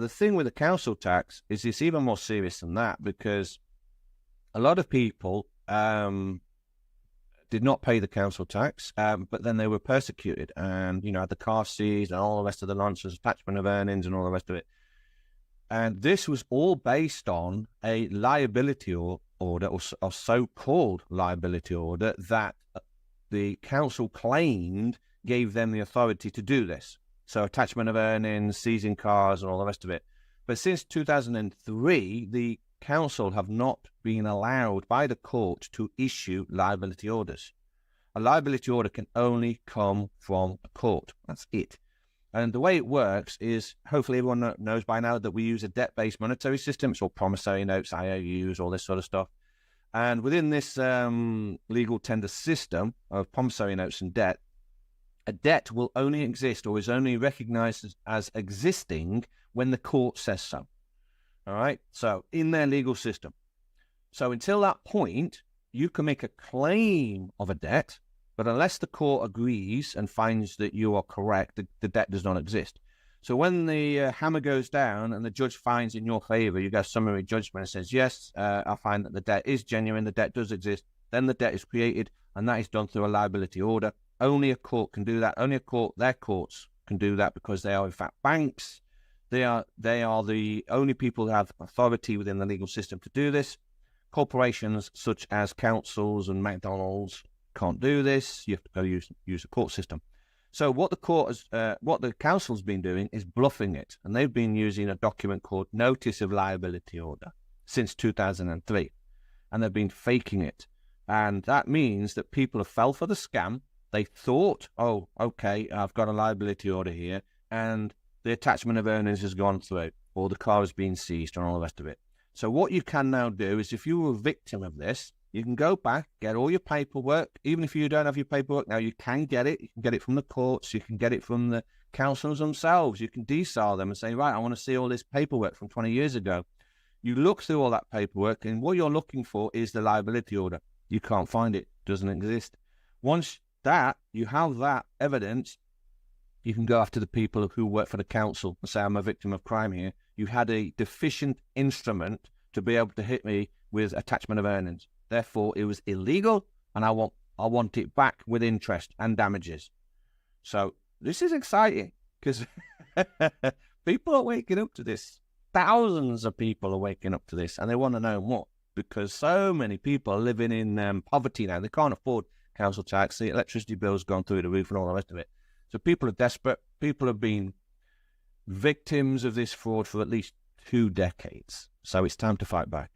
The thing with the council tax is it's even more serious than that, because a lot of people did not pay the council tax, but then they were persecuted and, had the car seized and all the rest of the nonsense, attachment of earnings and all the rest of it. And this was all based on a liability order, or so-called liability order, that the council claimed gave them the authority to do this. So attachment of earnings, seizing cars and all the rest of it. But since 2003, the council have not been allowed by the court to issue liability orders. A liability order can only come from a court. That's it. And the way it works is, hopefully everyone knows by now that we use a debt-based monetary system. It's all promissory notes, IOUs, all this sort of stuff. And within this legal tender system of promissory notes and debt, a debt will only exist, or is only recognized as existing, when the court says so. All right? So in their legal system. So until that point, you can make a claim of a debt, but unless the court agrees and finds that you are correct, the debt does not exist. So when the hammer goes down and the judge finds in your favor, you get a summary judgment and says, yes, I find that the debt is genuine, the debt does exist, then the debt is created, and that is done through a liability order. Only a court can do that. Only a court, their courts can do that, because they are in fact banks. They are the only people who have authority within the legal system to do this. Corporations such as councils and McDonald's can't do this. You have to go use a court system. So what the council's been doing is bluffing it, and they've been using a document called Notice of Liability Order since 2003, and they've been faking it. And that means that people have fell for the scam. They thought, oh, okay, I've got a liability order here, and the attachment of earnings has gone through, or the car has been seized, and all the rest of it. So what you can now do is, if you were a victim of this, you can go back, get all your paperwork. Even if you don't have your paperwork now, you can get it. You can get it from the courts. You can get it from the councils themselves. You can desile them and say, right, I want to see all this paperwork from 20 years ago. You look through all that paperwork, and what you're looking for is the liability order. You can't find it. It doesn't exist. Once you have that evidence, you can go after the people who work for the council and say, I'm a victim of crime here. You had a deficient instrument to be able to hit me with attachment of earnings. Therefore, it was illegal, and I want it back with interest and damages. So this is exciting, because people are waking up to this. Thousands of people are waking up to this, and they want to know more, because so many people are living in poverty now. They can't afford council tax. The electricity bill's gone through the roof and all the rest of it. So people are desperate. People have been victims of this fraud for at least 2 decades. So it's time to fight back.